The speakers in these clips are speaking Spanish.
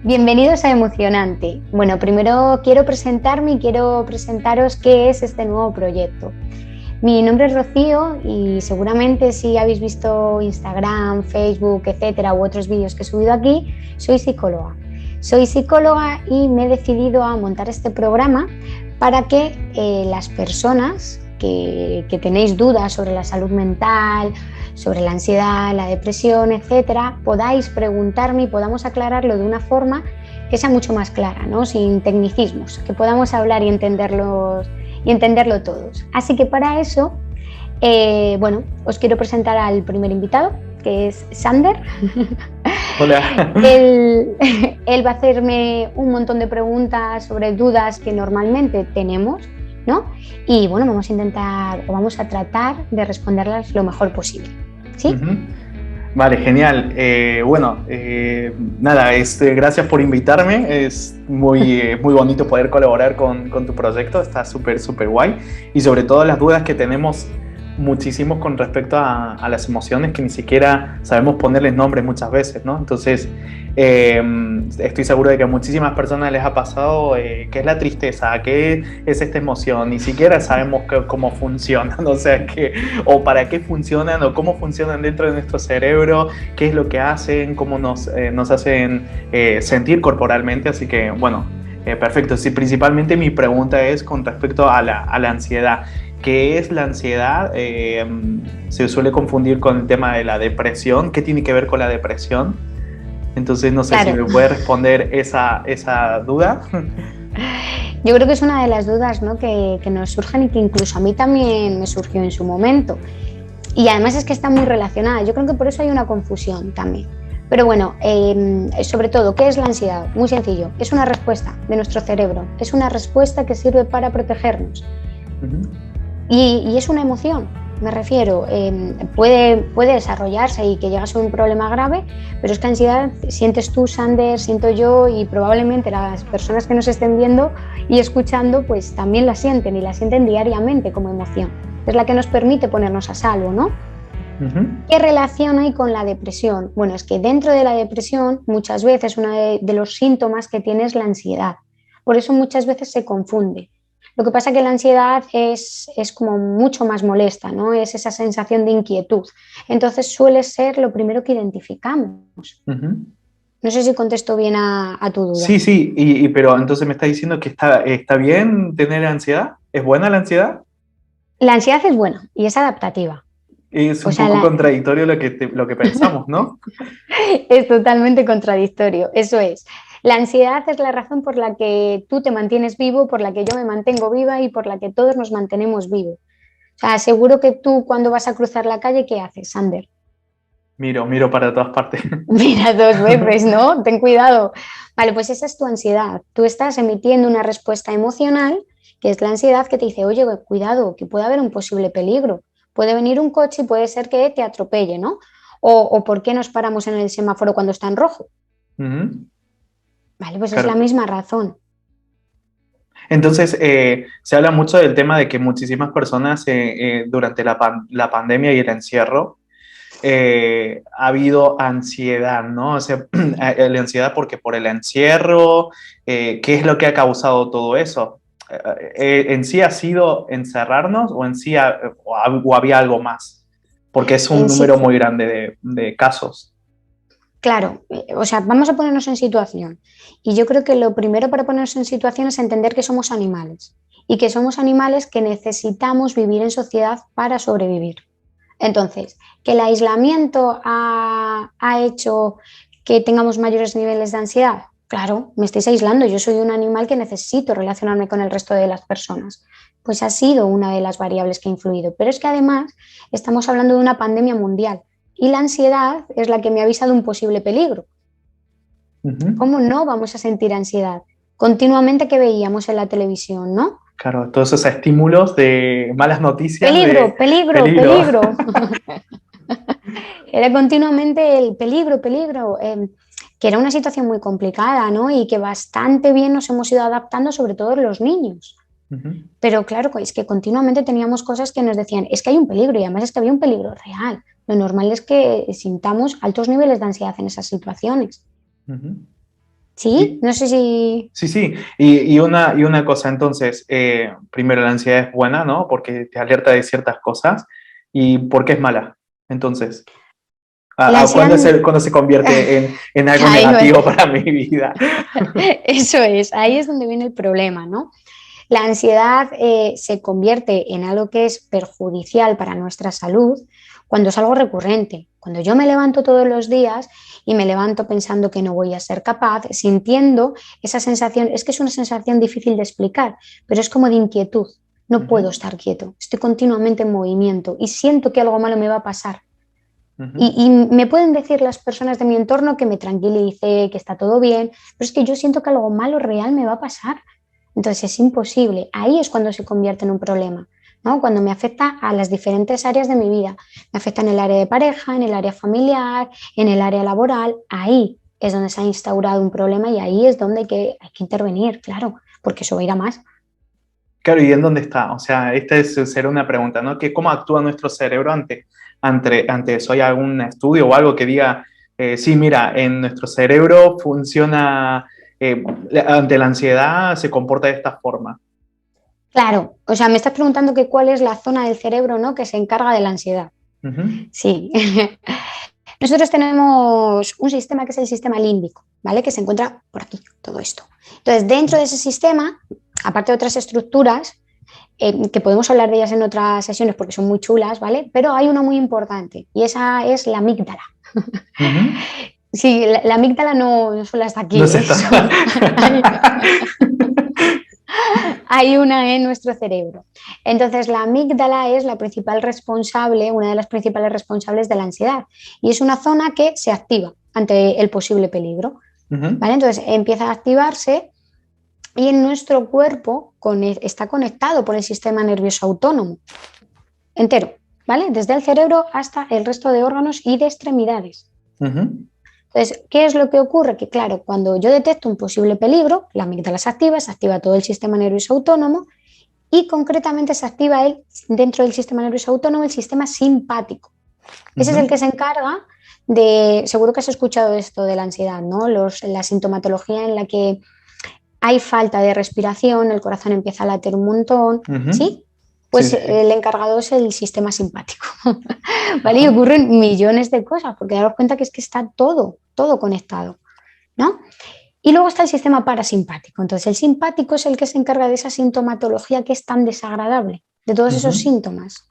Bienvenidos a Emocionante. Bueno, primero quiero presentarme y quiero presentaros qué es este nuevo proyecto. Mi nombre es Rocío y seguramente si habéis visto Instagram, Facebook, etcétera, u otros vídeos que he subido aquí, soy psicóloga. Soy psicóloga y me he decidido a montar este programa para que las personas que tenéis dudas sobre la salud mental, sobre la ansiedad, la depresión, etcétera, podáis preguntarme y podamos aclararlo de una forma que sea mucho más clara, ¿no? Sin tecnicismos, que podamos hablar y entenderlo todos. Así que para eso, os quiero presentar al primer invitado, que es Sander. Hola. Él va a hacerme un montón de preguntas sobre dudas que normalmente tenemos, ¿no? Y bueno, vamos a tratar de responderlas lo mejor posible. ¿Sí? Vale, genial. Gracias por invitarme. Es muy bonito poder colaborar con tu proyecto. Está súper guay. Y sobre todo las dudas que tenemos muchísimos con respecto a las emociones que ni siquiera sabemos ponerles nombre muchas veces, ¿no? Entonces, estoy seguro de que a muchísimas personas les ha pasado qué es la tristeza, qué es esta emoción, ni siquiera sabemos cómo funcionan, o para qué funcionan, o cómo funcionan dentro de nuestro cerebro, qué es lo que hacen, cómo nos hacen sentir corporalmente, así que, bueno, perfecto. Sí, principalmente mi pregunta es con respecto a la ansiedad. ¿Qué es la ansiedad? Se suele confundir con el tema de la depresión. ¿Qué tiene que ver con la depresión? Entonces no sé Claro. si me puede responder esa duda. Yo creo que es una de las dudas, ¿no? que nos surgen y que incluso a mí también me surgió en su momento. Y además es que está muy relacionada. Yo creo que por eso hay una confusión también. Pero bueno, sobre todo, ¿qué es la ansiedad? Muy sencillo. Es una respuesta de nuestro cerebro. Es una respuesta que sirve para protegernos. Y es una emoción, me refiero, puede desarrollarse y que llegas a un problema grave, pero es que ansiedad sientes tú, Sander, siento yo y probablemente las personas que nos estén viendo y escuchando pues también la sienten y la sienten diariamente como emoción. Es la que nos permite ponernos a salvo, ¿no? ¿Qué relación hay con la depresión? Bueno, es que dentro de la depresión muchas veces uno de los síntomas que tiene es la ansiedad. Por eso muchas veces se confunde. Lo que pasa es que la ansiedad es como mucho más molesta, ¿no? Es esa sensación de inquietud. Entonces suele ser lo primero que identificamos. No sé si contesto bien a tu duda. Sí, pero entonces me está diciendo que está bien tener ansiedad. ¿Es buena la ansiedad? La ansiedad es buena y es adaptativa. Es un poco contradictorio lo que pensamos, ¿no? Es totalmente contradictorio, eso es. La ansiedad es la razón por la que tú te mantienes vivo, por la que yo me mantengo viva y por la que todos nos mantenemos vivos. O sea, seguro que tú cuando vas a cruzar la calle, ¿qué haces, Sander? Miro para todas partes. Mira 2 veces, ¿no? Ten cuidado. Vale, pues esa es tu ansiedad. Tú estás emitiendo una respuesta emocional, que es la ansiedad que te dice, oye, cuidado, que puede haber un posible peligro. Puede venir un coche y puede ser que te atropelle, ¿no? O ¿por qué nos paramos en el semáforo cuando está en rojo? Vale, pues claro. Es la misma razón. Entonces, se habla mucho del tema de que muchísimas personas durante la pandemia y el encierro ha habido ansiedad, ¿no? O sea, la ansiedad porque por el encierro, ¿qué es lo que ha causado todo eso? ¿En sí ha sido encerrarnos o en sí o había algo más? Porque es un número muy grande de casos. Claro, o sea, vamos a ponernos en situación. Y yo creo que lo primero para ponernos en situación es entender que somos animales y que somos animales que necesitamos vivir en sociedad para sobrevivir. Entonces, que el aislamiento ha hecho que tengamos mayores niveles de ansiedad. Claro, me estáis aislando, yo soy un animal que necesito relacionarme con el resto de las personas. Pues ha sido una de las variables que ha influido. Pero es que además estamos hablando de una pandemia mundial. Y la ansiedad es la que me avisa de un posible peligro. ¿Cómo no vamos a sentir ansiedad? Continuamente que veíamos en la televisión, ¿no? Claro, todos esos estímulos de malas noticias. Peligro. Era continuamente el peligro, que era una situación muy complicada, ¿no? Y que bastante bien nos hemos ido adaptando, sobre todo los niños. Pero claro, es que continuamente teníamos cosas que nos decían, es que hay un peligro y además es que había un peligro real. Lo normal es que sintamos altos niveles de ansiedad en esas situaciones. Sí, no sé si... Sí, sí. Y una cosa, entonces, primero, la ansiedad es buena, ¿no? Porque te alerta de ciertas cosas. ¿Y por qué es mala? Entonces, La ansiedad... cuando se convierte en algo Ahí va. negativo para mi vida? Eso es, ahí es donde viene el problema, ¿no? La ansiedad se convierte en algo que es perjudicial para nuestra salud cuando es algo recurrente. Cuando yo me levanto todos los días y me levanto pensando que no voy a ser capaz, sintiendo esa sensación, es que es una sensación difícil de explicar, pero es como de inquietud. No puedo Ujú, estar quieto, estoy continuamente en movimiento y siento que algo malo me va a pasar. ujú. Y me pueden decir las personas de mi entorno que me tranquilice, que está todo bien, pero es que yo siento que algo malo real me va a pasar. Entonces es imposible. Ahí es cuando se convierte en un problema, ¿no? Cuando me afecta a las diferentes áreas de mi vida. Me afecta en el área de pareja, en el área familiar, en el área laboral. Ahí es donde se ha instaurado un problema y ahí es donde hay que intervenir, claro, porque eso va a ir a más. Claro, ¿y en dónde está? O sea, será una pregunta, ¿no? Que ¿cómo actúa nuestro cerebro ante eso? ¿Hay algún estudio o algo que diga, sí, mira, en nuestro cerebro funciona, ante la ansiedad se comporta de esta forma? Claro, o sea, me estás preguntando que cuál es la zona del cerebro, ¿no? Que se encarga de la ansiedad. Ujú, Sí. Nosotros tenemos un sistema que es el sistema límbico, ¿vale? Que se encuentra por aquí, todo esto. Entonces, dentro de ese sistema, aparte de otras estructuras, que podemos hablar de ellas en otras sesiones porque son muy chulas, ¿vale? Pero hay una muy importante y esa es la amígdala. ujú. Sí, la amígdala no solo está No aquí, sé, está. eso, hay, hay una en nuestro cerebro. Entonces, la amígdala es la principal responsable, una de las principales responsables de la ansiedad y es una zona que se activa ante el posible peligro, Ujú, ¿vale? Entonces, empieza a activarse y en nuestro cuerpo está conectado por el sistema nervioso autónomo entero, ¿vale? Desde el cerebro hasta el resto de órganos y de extremidades. ujú. Entonces, ¿qué es lo que ocurre? Que claro, cuando yo detecto un posible peligro, la amígdala se activa todo el sistema nervioso autónomo y concretamente se activa dentro del sistema nervioso autónomo el sistema simpático. Ese es el Ujú. que se encarga de, seguro que has escuchado esto de la ansiedad, ¿no? La sintomatología en la que hay falta de respiración, el corazón empieza a latir un montón, Ujú. ¿sí? Sí, Pues sí, sí. el encargado es el sistema simpático, ¿vale? Y Ajá. ocurren millones de cosas, porque daros cuenta que es que está todo conectado, ¿no? Y luego está el sistema parasimpático. Entonces, el simpático es el que se encarga de esa sintomatología que es tan desagradable, de todos esos Ujú. síntomas.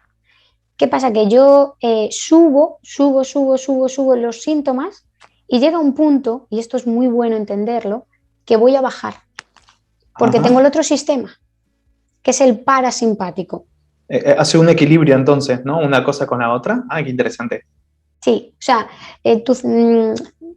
¿Qué pasa? Que yo subo los síntomas y llega un punto, y esto es muy bueno entenderlo, que voy a bajar, porque tengo Ajá. el otro sistema, que es el parasimpático. Hace un equilibrio entonces, ¿no? Una cosa con la otra. Ah, qué interesante. Sí, o sea,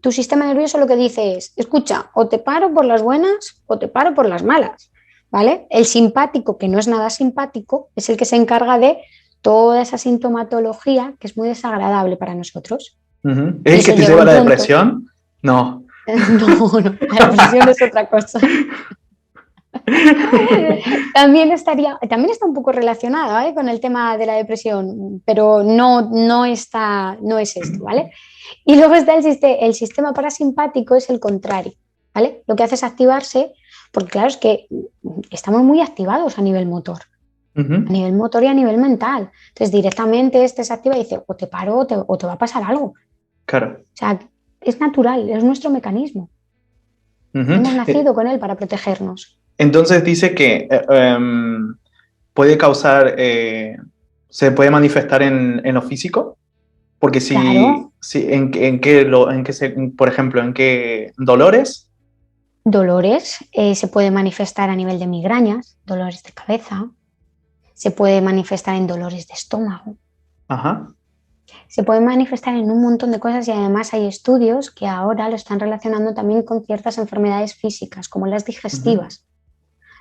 tu sistema nervioso lo que dice es, escucha, o te paro por las buenas o te paro por las malas, ¿vale? El simpático, que no es nada simpático, es el que se encarga de toda esa sintomatología que es muy desagradable para nosotros. Ujú. ¿Es Y el que eso te llega a lleva a un la punto, depresión? No. no, la depresión es otra cosa. También está un poco relacionado, ¿eh? Con el tema de la depresión, pero no es esto, ¿vale? Y luego está el sistema parasimpático, es el contrario, ¿vale? Lo que hace es activarse, porque claro, es que estamos muy activados a Ujú. nivel motor y a nivel mental. Entonces directamente este se activa y dice, o te paro o te va a pasar algo. O Claro. sea, es natural, es nuestro mecanismo. Ujú. Hemos nacido con él para protegernos. Entonces dice que puede causar, se puede manifestar en lo físico, porque Claro, si en qué por ejemplo, en qué dolores. dolores se puede manifestar a nivel de migrañas, dolores de cabeza, se puede manifestar en dolores de estómago, Ajá. se puede manifestar en un montón de cosas y además hay estudios que ahora lo están relacionando también con ciertas enfermedades físicas, como las Ujú, digestivas.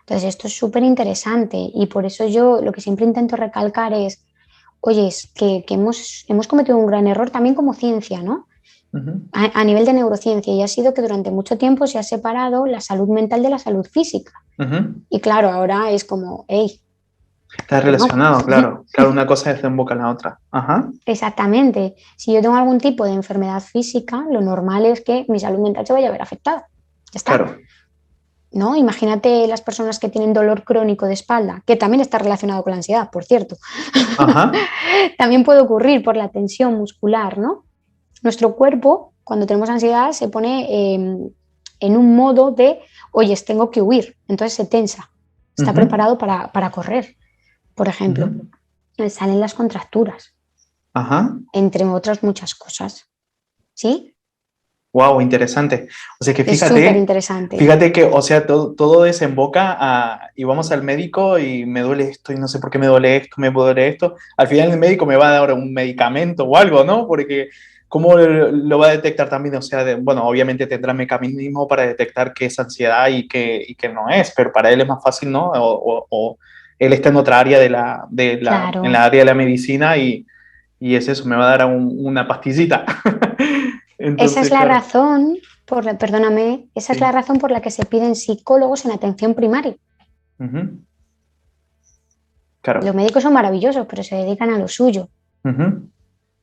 Entonces, esto es súper interesante y por eso yo lo que siempre intento recalcar es, oye, es que hemos cometido un gran error también como ciencia, ¿no? ujú, A nivel de neurociencia y ha sido que durante mucho tiempo se ha separado la salud mental de la salud física. ujú. Y claro, ahora es como, hey, Está que no. relacionado, claro. Claro, una cosa desemboca en la otra. Ajá. Exactamente. Si yo tengo algún tipo de enfermedad física, lo normal es que mi salud mental se vaya a ver afectada. está. Claro. ¿No? Imagínate las personas que tienen dolor crónico de espalda, que también está relacionado con la ansiedad, por cierto. Ajá. También puede ocurrir por la tensión muscular, ¿no? Nuestro cuerpo, cuando tenemos ansiedad, se pone en un modo de, oye, tengo que huir, entonces se tensa, está preparado para correr, por ejemplo. Salen las contracturas, Ajá. entre otras muchas cosas, ¿sí? Wow, interesante. O sea que Es súper interesante. fíjate que, o sea, todo desemboca y vamos al médico y me duele esto y no sé por qué me duele esto, me duele esto. Al final el médico me va a dar un medicamento o algo, ¿no? Porque ¿cómo lo va a detectar también? O sea, bueno, obviamente tendrá mecanismo para detectar qué es ansiedad y qué no es, pero para él es más fácil, ¿no? O él está en otra área en Claro. la área de la medicina y es eso, me va a dar una pastillita. Esa es Entonces, la claro. razón, perdóname, esa es la Sí. razón por la que se piden psicólogos en atención primaria. Ujú. Los Claro. médicos son maravillosos, pero se dedican a lo suyo. Ujú.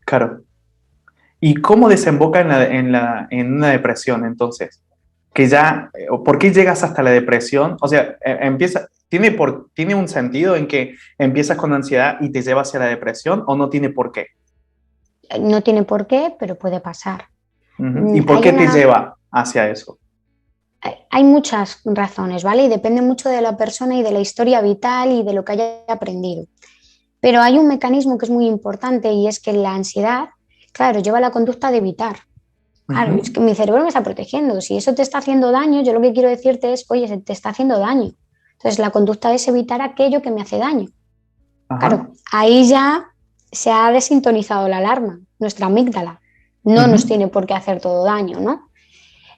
Claro. ¿Y cómo desemboca en una depresión entonces? Que ya, ¿por qué llegas hasta la depresión? O sea, ¿tiene un sentido en que empiezas con ansiedad y te lleva hacia la depresión o no tiene por qué? No tiene por qué, pero puede pasar. Ujú. ¿Y por Hay qué te una, lleva hacia eso? hay muchas razones, ¿vale? Y depende mucho de la persona y de la historia vital y de lo que haya aprendido. Pero hay un mecanismo que es muy importante y es que la ansiedad, claro, lleva la conducta de evitar. Claro, es Ujú. que mi cerebro me está protegiendo. Si eso te está haciendo daño, yo lo que quiero decirte es, oye, se te está haciendo daño. Entonces, la conducta es evitar aquello que me hace daño. Ajá. Claro, ahí ya se ha desintonizado la alarma, nuestra amígdala. No nos Ujú. tiene por qué hacer todo daño, ¿no?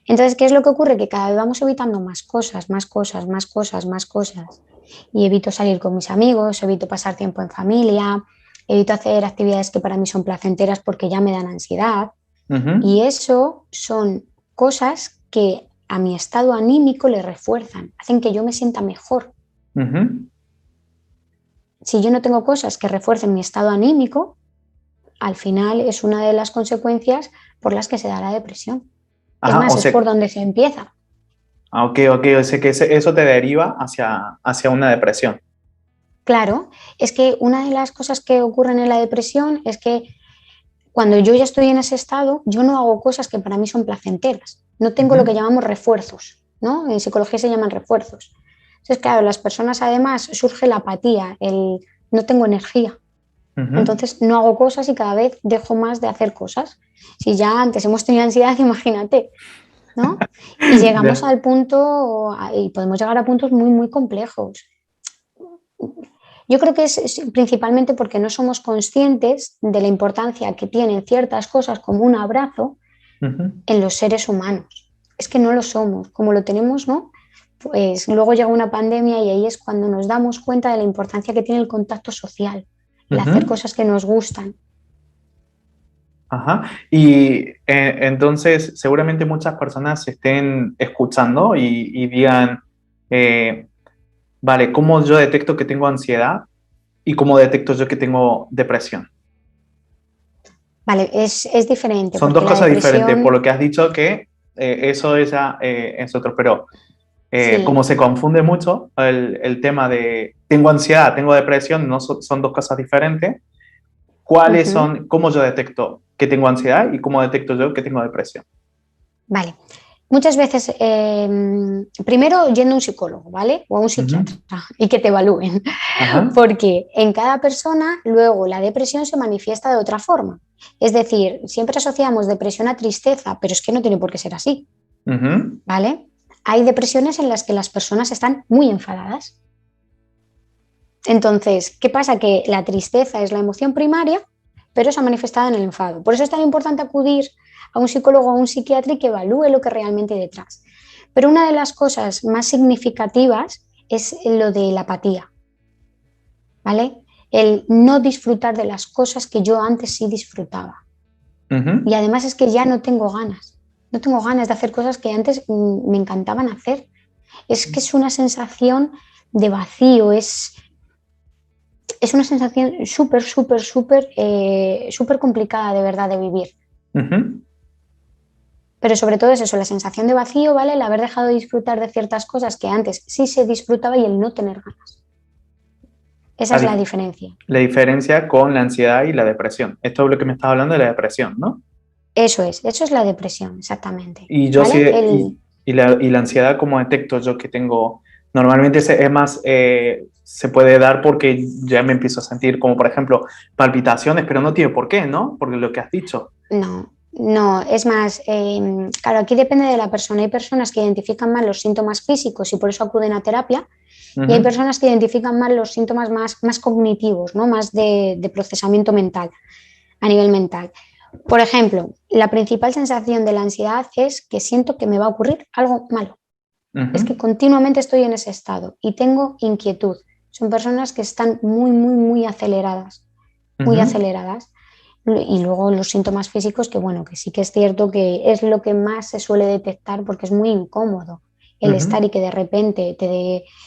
Entonces, ¿qué es lo que ocurre? Que cada vez vamos evitando más cosas, más cosas, más cosas, más cosas. Y evito salir con mis amigos, evito pasar tiempo en familia, evito hacer actividades que para mí son placenteras porque ya me dan ansiedad. Ujú. Y eso son cosas que a mi estado anímico le refuerzan, hacen que yo me sienta mejor. Ujú. Si yo no tengo cosas que refuercen mi estado anímico, al final es una de las consecuencias por las que se da la depresión. Es Ajá. más, O es sea, por donde se empieza. ok, ok. O sea que eso te deriva hacia una depresión. Claro, es que una de las cosas que ocurren en la depresión es que cuando yo ya estoy en ese estado, yo no hago cosas que para mí son placenteras. No tengo lo que Ujú. llamamos refuerzos, ¿no? En psicología se llaman refuerzos. Entonces, claro, las personas además surge la apatía, el no tengo energía. Ujú. Entonces no hago cosas y cada vez dejo más de hacer cosas. Si ya antes hemos tenido ansiedad, imagínate, ¿no? Y llegamos Ya. al punto, y podemos llegar a puntos muy, muy complejos. Yo creo que es principalmente porque no somos conscientes de la importancia que tienen ciertas cosas como un abrazo Ujú. en los seres humanos. Es que no lo somos, como lo tenemos, ¿no? Pues luego llega una pandemia y ahí es cuando nos damos cuenta de la importancia que tiene el contacto social, el hacer Ujú. cosas que nos gustan. Ajá. Y entonces seguramente muchas personas estén escuchando y digan, eh, vale, ¿cómo yo detecto que tengo ansiedad y cómo detecto yo que tengo depresión? Vale, es diferente Son porque dos la cosas diferentes, por depresión, lo que has dicho que eso es otro, pero como sí, se confunde mucho el tema de tengo ansiedad, tengo depresión, no son dos cosas diferentes. ¿Cuáles ujú, son, cómo yo detecto que tengo ansiedad y cómo detecto yo que tengo depresión? vale. Muchas veces, primero yendo a un psicólogo, ¿vale? O a un Ujú. psiquiatra y que te evalúen, Ajá. porque en cada persona luego la depresión se manifiesta de otra forma. Es decir, siempre asociamos depresión a tristeza, pero es que no tiene por qué ser así, Ujú. ¿vale? Hay depresiones en las que las personas están muy enfadadas. Entonces, ¿qué pasa? Que la tristeza es la emoción primaria, pero se ha manifestado en el enfado. Por eso es tan importante acudir a un psicólogo o a un psiquiatra y que evalúe lo que realmente hay detrás. Pero una de las cosas más significativas es lo de la apatía, ¿vale? El no disfrutar de las cosas que yo antes sí disfrutaba. Y Ujú. además es que ya no tengo ganas. No tengo ganas de hacer cosas que antes me encantaban hacer. Es que es una sensación de vacío, es una sensación súper, súper, súper, súper complicada de verdad de vivir. Ujú. Pero sobre todo es eso, la sensación de vacío, ¿vale? El haber dejado de disfrutar de ciertas cosas que antes sí se disfrutaba y el no tener ganas. Esa La, es la dif- diferencia. la diferencia con la ansiedad y la depresión. Esto es lo que me estás hablando de la depresión, ¿no? Eso es la depresión, exactamente. Y yo sí, ¿Vale? El, y la ansiedad, como detecto yo que tengo, normalmente es más, se puede dar porque ya me empiezo a sentir como, por ejemplo, palpitaciones, pero no tiene por qué, ¿no? Porque lo que has dicho. no, no, es más, claro, aquí depende de la persona. Hay personas que identifican más los síntomas físicos y por eso acuden a terapia, y hay Ujú, personas que identifican más los síntomas más cognitivos, ¿no? Más de procesamiento mental, a nivel mental. Por ejemplo, la principal sensación de la ansiedad es que siento que me va a ocurrir algo malo. Es que ujú, continuamente estoy en ese estado y tengo inquietud. Son personas que están muy aceleradas, muy ujú, aceleradas. Y luego los síntomas físicos, que bueno, que sí que es cierto que es lo que más se suele detectar porque es muy incómodo el estar ujú, y que de repente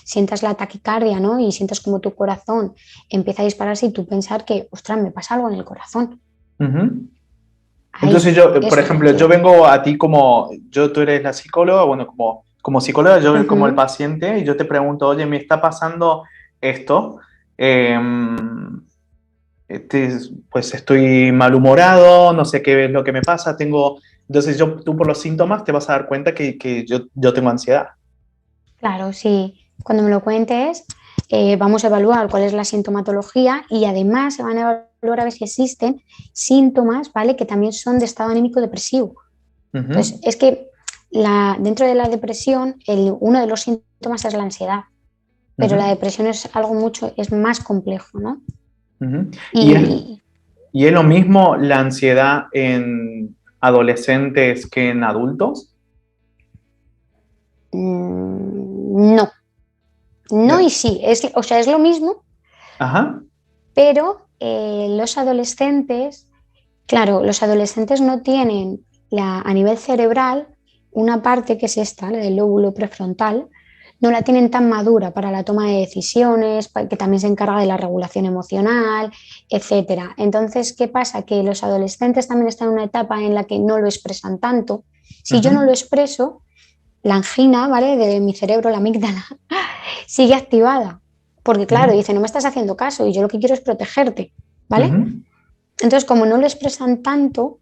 sientas la taquicardia, ¿no? Y sientas como tu corazón empieza a dispararse y tú pensar que, ostras, me pasa algo en el corazón. ujú. Entonces Ahí, yo, por eso es la ejemplo, yo ansiedad. vengo a ti como, tú eres la psicóloga, bueno, como psicóloga, yo como el Ujú. paciente, y yo te pregunto, oye, me está pasando esto, este, pues estoy malhumorado, no sé qué es lo que me pasa, entonces tú por los síntomas te vas a dar cuenta que yo tengo ansiedad. Claro, sí. Cuando me lo cuentes, vamos a evaluar cuál es la sintomatología y además se van a evaluar a ver si existen síntomas, ¿vale? Que también son de estado anímico depresivo. Entonces, Ujú, es que dentro de la depresión, uno de los síntomas es la ansiedad, pero la ujú, depresión es algo es más complejo, ¿no? ujú. Y Y es lo mismo la ansiedad en adolescentes que en adultos? no, no y sí, o sea, es lo mismo, Ajá. pero los adolescentes, claro, los adolescentes no tienen a nivel cerebral una parte que es esta, la del lóbulo prefrontal, no la tienen tan madura para la toma de decisiones, que también se encarga de la regulación emocional, etcétera. Entonces, ¿qué pasa? Que los adolescentes también están en una etapa en la que no lo expresan tanto. Si yo no lo Ujú, expreso, la angina, ¿vale? De mi cerebro, la amígdala, sigue activada. Porque claro, ujú, dice, no me estás haciendo caso y yo lo que quiero es protegerte, ¿vale? ujú, Entonces, como no lo expresan tanto,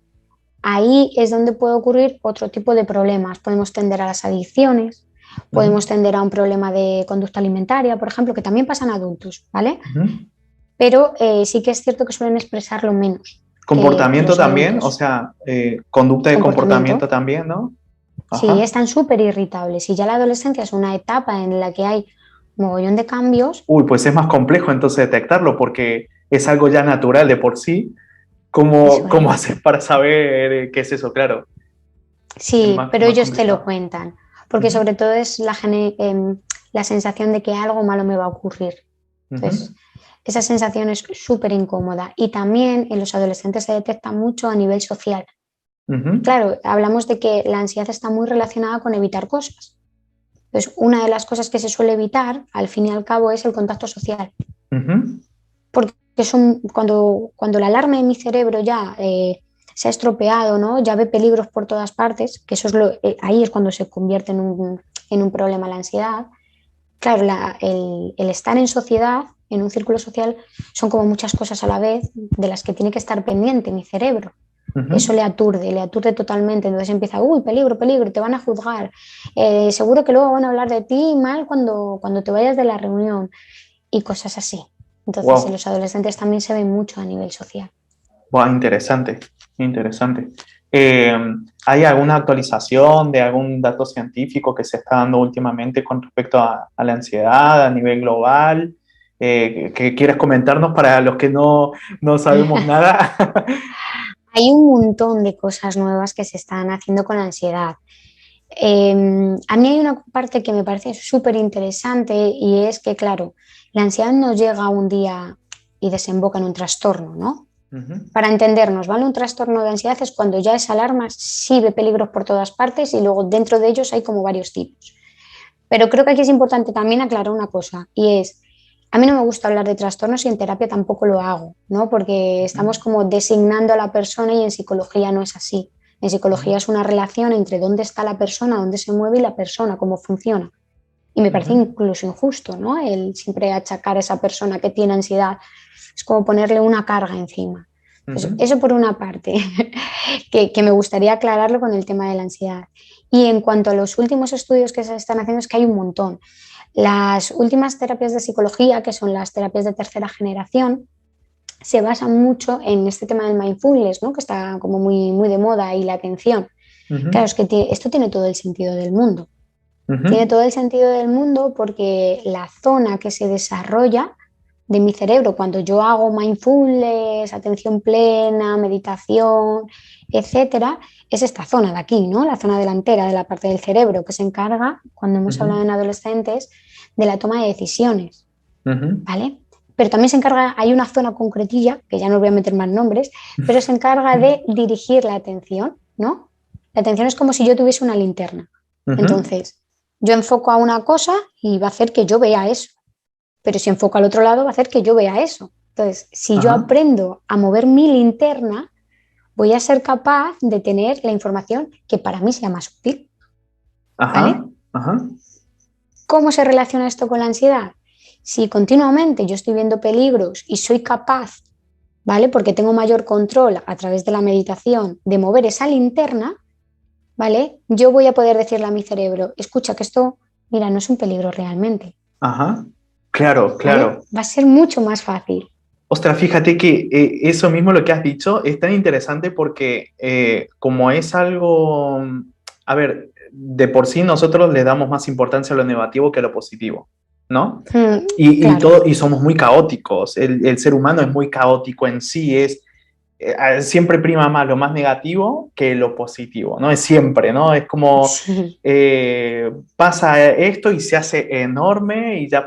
ahí es donde puede ocurrir otro tipo de problemas. Podemos tender a las adicciones, podemos ujú, tender a un problema de conducta alimentaria, por ejemplo, que también pasan adultos, ¿vale? ujú. Pero sí que es cierto que suelen expresarlo menos que Comportamiento los también, o adultos. sea, conducta de comportamiento Comportamiento. también, ¿no? Sí, Ajá. están súper irritables. Y ya la adolescencia es una etapa en la que hay mogollón de cambios. Uy, pues es más complejo entonces detectarlo porque es algo ya natural de por sí. Eso ¿Cómo es. haces para saber qué es eso? Claro, es Sí, pero más ellos te lo complicado. cuentan, porque Ujú, sobre todo es la sensación de que algo malo me va a ocurrir. ujú, Entonces, esa sensación es súper incómoda y también en los adolescentes se detecta mucho a nivel social. ujú, Claro, hablamos de que la ansiedad está muy relacionada con evitar cosas. Entonces, una de las cosas que se suele evitar, al fin y al cabo, es el contacto social. ujú, Porque cuando la alarma en mi cerebro ya se ha estropeado, ¿no? Ya ve peligros por todas partes, que eso es ahí es cuando se convierte en un problema la ansiedad. Claro, el estar en sociedad, en un círculo social, son como muchas cosas a la vez de las que tiene que estar pendiente mi cerebro. Eso ujú. le aturde totalmente. Entonces empieza, uy, peligro, peligro, te van a juzgar. Seguro que luego van a hablar de ti mal cuando te vayas de la reunión y cosas así. Entonces en Wow, los adolescentes también se ve mucho a nivel social. wow, interesante, interesante. Eh, ¿Hay alguna actualización de algún dato científico que se está dando últimamente con respecto a la ansiedad a nivel global? Que quieras comentarnos para los que no sabemos nada. Hay un montón de cosas nuevas que se están haciendo con la ansiedad. A mí hay una parte que me parece súper interesante y es que, claro, la ansiedad nos llega un día y desemboca en un trastorno, ¿no? Ujú, Para entendernos, ¿vale? Un trastorno de ansiedad es cuando ya esa alarma sí ve peligros por todas partes y luego dentro de ellos hay como varios tipos. Pero creo que aquí es importante también aclarar una cosa y es, a mí no me gusta hablar de trastornos y en terapia tampoco lo hago, ¿no? Porque ujú, estamos como designando a la persona y en psicología no es así. En psicología es una relación entre dónde está la persona, dónde se mueve y la persona, cómo funciona. Y me parece incluso injusto, ¿no? El siempre achacar a esa persona que tiene ansiedad. Es como ponerle una carga encima. Entonces, eso por una parte, que me gustaría aclararlo con el tema de la ansiedad. Y en cuanto a los últimos estudios que se están haciendo, es que hay un montón. Las últimas terapias de psicología, que son las terapias de tercera generación, se basan mucho en este tema del mindfulness, ¿no? Que está como muy, muy de moda, y la atención. Claro, es que esto tiene todo el sentido del mundo. Tiene todo el sentido del mundo porque la zona que se desarrolla de mi cerebro cuando yo hago mindfulness, atención plena, meditación, etcétera, es esta zona de aquí, ¿no? La zona delantera de la parte del cerebro que se encarga, cuando hemos hablado en adolescentes, de la toma de decisiones, ¿vale? Pero también se encarga, hay una zona concretilla, que ya no os voy a meter más nombres, pero se encarga de dirigir la atención, ¿no? La atención es como si yo tuviese una linterna. Entonces, yo enfoco a una cosa y va a hacer que yo vea eso. Pero si enfoco al otro lado va a hacer que yo vea eso. Entonces, si yo aprendo a mover mi linterna, voy a ser capaz de tener la información que para mí sea más útil. ¿Vale? ¿Cómo se relaciona esto con la ansiedad? Si continuamente yo estoy viendo peligros y soy capaz, ¿vale? Porque tengo mayor control a través de la meditación de mover esa linterna, ¿vale? Yo voy a poder decirle a mi cerebro, escucha que esto, mira, no es un peligro realmente. Claro, claro. ¿Vale? Va a ser mucho más fácil. Ostras, fíjate que eso mismo lo que has dicho es tan interesante porque como es algo, a ver, de por sí nosotros le damos más importancia a lo negativo que a lo positivo, ¿no? Claro. Y somos muy caóticos, el ser humano es muy caótico en sí, siempre prima más lo más negativo que lo positivo, ¿no? Es siempre, ¿no? Es como Sí. pasa esto y se hace enorme y ya,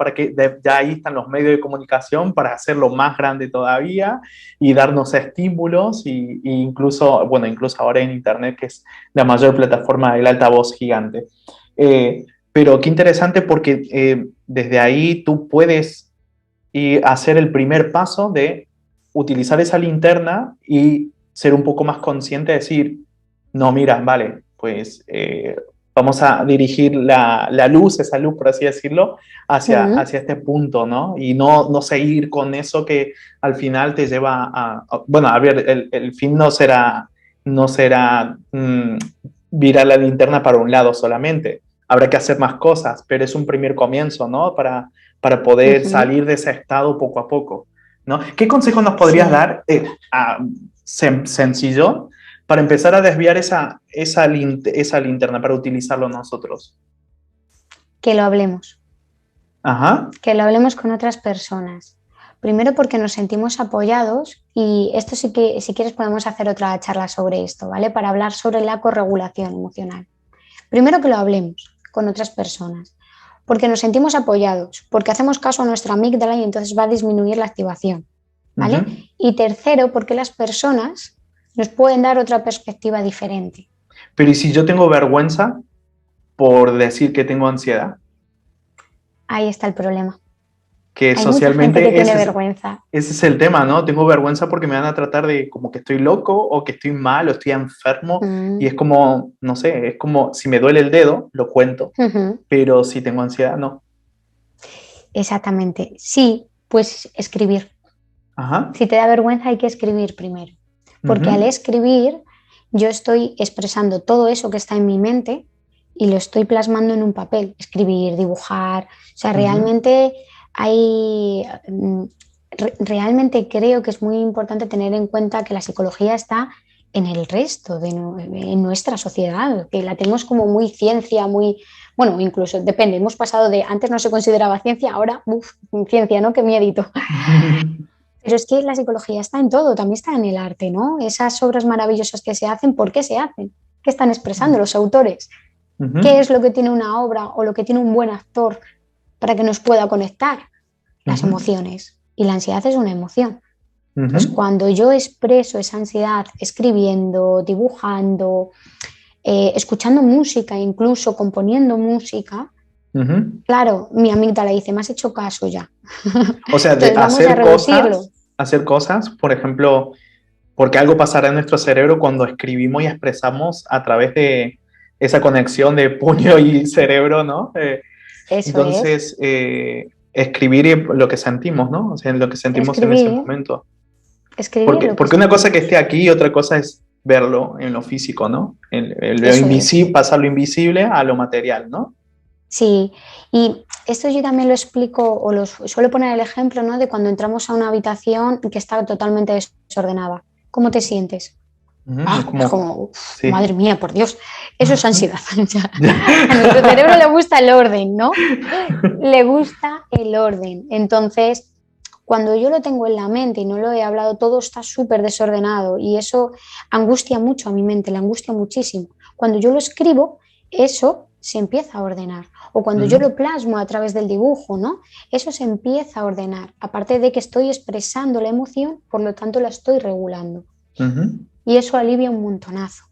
ya ahí están los medios de comunicación para hacerlo más grande todavía y darnos estímulos y incluso, bueno, incluso ahora en Internet, que es la mayor plataforma del altavoz gigante. Pero qué interesante porque desde ahí tú puedes hacer el primer paso de utilizar esa linterna y ser un poco más consciente de decir, no, mira, vale, pues vamos a dirigir la luz, esa luz, por así decirlo, hacia este punto, ¿no? Y no seguir con eso que al final te lleva bueno, a ver, el fin no será virar la linterna para un lado solamente. Habrá que hacer más cosas, pero es un primer comienzo, ¿no? Para poder salir de ese estado poco a poco, ¿no? ¿Qué consejo nos podrías dar sencillo para empezar a desviar esa linterna para utilizarlo nosotros? Que lo hablemos. Que lo hablemos con otras personas. Primero porque nos sentimos apoyados, y esto sí que, si quieres, podemos hacer otra charla sobre esto, ¿vale? Para hablar sobre la corregulación emocional. Primero que lo hablemos con otras personas, porque nos sentimos apoyados, porque hacemos caso a nuestra amígdala y entonces va a disminuir la activación, ¿vale? Y tercero, porque las personas nos pueden dar otra perspectiva diferente. Pero ¿y si yo tengo vergüenza por decir que tengo ansiedad? Ahí está el problema. Que Hay socialmente mucha gente que tiene vergüenza. Ese es el tema, ¿no? Tengo vergüenza porque me van a tratar de como que estoy loco o que estoy mal o estoy enfermo y es como, no sé, es como si me duele el dedo, lo cuento, pero si tengo ansiedad, no. Exactamente. Sí, pues escribir. Si te da vergüenza hay que escribir primero, porque al escribir yo estoy expresando todo eso que está en mi mente y lo estoy plasmando en un papel. Escribir, dibujar, o sea, realmente realmente creo que es muy importante tener en cuenta que la psicología está en el resto en nuestra sociedad, que la tenemos como muy ciencia, muy, bueno, incluso depende, hemos pasado de antes no se consideraba ciencia, ahora ciencia, ¿no? Qué miedito. Pero es que la psicología está en todo, también está en el arte, ¿no? Esas obras maravillosas que se hacen, ¿por qué se hacen? ¿Qué están expresando los autores? ¿Qué es lo que tiene una obra o lo que tiene un buen actor para que nos pueda conectar? Las emociones. Y la ansiedad es una emoción. Entonces, cuando yo expreso esa ansiedad escribiendo, dibujando, escuchando música, incluso componiendo música, claro, mi amígdala dice, me has hecho caso ya. O sea, de hacer cosas, por ejemplo, porque algo pasará en nuestro cerebro cuando escribimos y expresamos a través de esa conexión de puño y cerebro, ¿no? Eso es. Entonces, escribir lo que sentimos, ¿no? O sea, lo que sentimos en ese Escribir, momento. escribir lo que Porque una cosa que sentimos. esté aquí y otra cosa es verlo en lo físico, ¿no? Lo Eso es. invisible, pasar lo invisible a lo material, ¿no? Sí, y esto yo también lo explico o suelo poner el ejemplo, ¿no? De cuando entramos a una habitación que está totalmente desordenada. ¿Cómo te sientes? Es Es como, como, sí. madre mía, por Dios, eso es ansiedad. A nuestro cerebro le gusta el orden, ¿no? Le gusta el orden. Entonces, cuando yo lo tengo en la mente y no lo he hablado, todo está súper desordenado y eso angustia mucho a mi mente, le angustia muchísimo. Cuando yo lo escribo, eso se empieza a ordenar. O cuando yo lo plasmo a través del dibujo, ¿no? Eso se empieza a ordenar. Aparte de que estoy expresando la emoción, por lo tanto la estoy regulando. Y eso alivia un montonazo.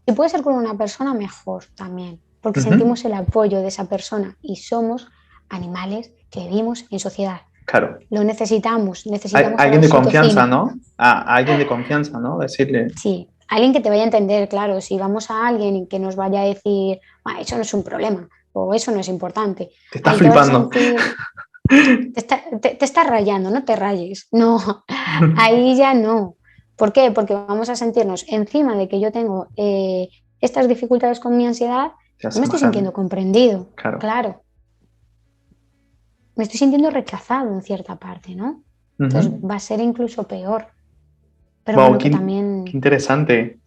Y puede ser con una persona mejor también, porque sentimos el apoyo de esa persona y somos animales que vivimos en sociedad. Claro. Lo necesitamos a la Alguien de confianza, oxitocina. ¿no? Alguien de confianza, ¿no? Decirle. Sí, alguien que te vaya a entender, claro, si vamos a alguien que nos vaya a decir, eso no es un problema o eso no es importante, Te estás ahí te vas a flipando. sentir, te estás rayando, no te rayes, no, ahí ya no. ¿Por qué? Porque vamos a sentirnos encima de que yo tengo estas dificultades con mi ansiedad, no me estoy sintiendo comprendido, claro. Me estoy sintiendo rechazado en cierta parte, ¿no? Entonces va a ser incluso peor. Pero Wow, bueno, que qué también... interesante.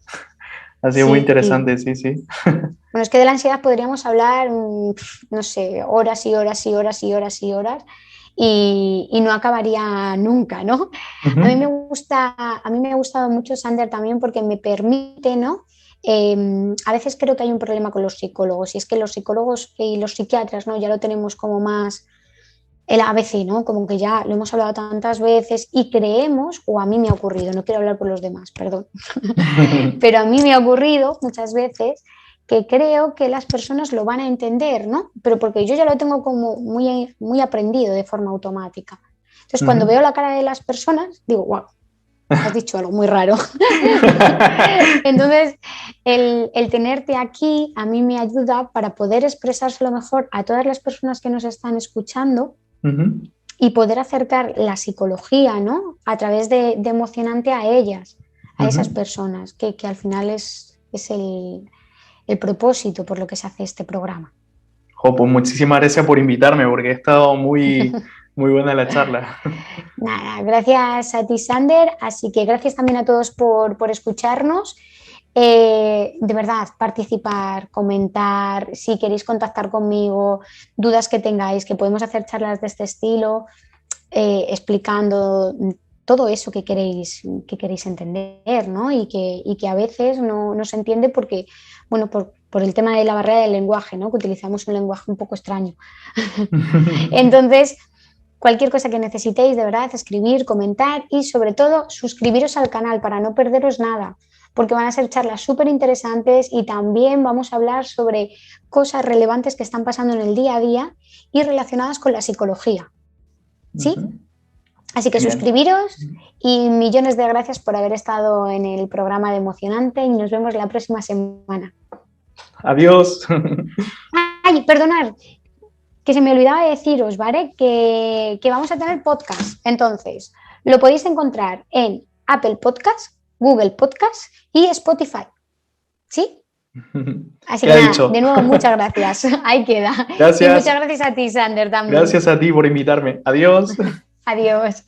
Ha sido muy Sí, interesante, sí, sí. bueno, es que de la ansiedad podríamos hablar, no sé, horas y horas y horas y horas y horas y no acabaría nunca, ¿no? A mí me ha gustado mucho Sander también porque me permite, ¿no? A veces creo que hay un problema con los psicólogos y es que los psicólogos y los psiquiatras, ¿no? Ya lo tenemos como más el ABC, ¿no? Como que ya lo hemos hablado tantas veces y creemos, o a mí me ha ocurrido, no quiero hablar por los demás, perdón, pero a mí me ha ocurrido muchas veces que creo que las personas lo van a entender, ¿no? Pero porque yo ya lo tengo como muy, muy aprendido de forma automática. Entonces, cuando veo la cara de las personas, digo, wow, has dicho algo muy raro. Entonces, el tenerte aquí a mí me ayuda para poder expresárselo mejor a todas las personas que nos están escuchando y poder acercar la psicología, ¿no? A través de emocionante a ellas, a esas personas, que al final es el propósito por lo que se hace este programa. Pues muchísimas gracias por invitarme, porque ha estado muy, muy buena la charla. Nada, gracias a ti, Sander. Así que gracias también a todos por escucharnos. De verdad, participar, comentar, si queréis contactar conmigo, dudas que tengáis, que podemos hacer charlas de este estilo, explicando todo eso que queréis entender, ¿no? Y que a veces no se entiende porque, bueno, por el tema de la barrera del lenguaje, ¿no? Que utilizamos un lenguaje un poco extraño. Entonces, cualquier cosa que necesitéis, de verdad, escribir, comentar y sobre todo suscribiros al canal para no perderos nada, porque van a ser charlas súper interesantes y también vamos a hablar sobre cosas relevantes que están pasando en el día a día y relacionadas con la psicología. ¿Sí? Así que suscribiros y millones de gracias por haber estado en el programa de Emocionante y nos vemos la próxima semana. Adiós. Ay, perdonad, que se me olvidaba deciros, ¿vale? Que vamos a tener podcast. Entonces, lo podéis encontrar en Apple Podcast, Google Podcast y Spotify. ¿Sí? Así que nada, de nuevo, muchas gracias. Ahí queda. Gracias. Y muchas gracias a ti, Sander, también. Gracias a ti por invitarme. Adiós. Adiós.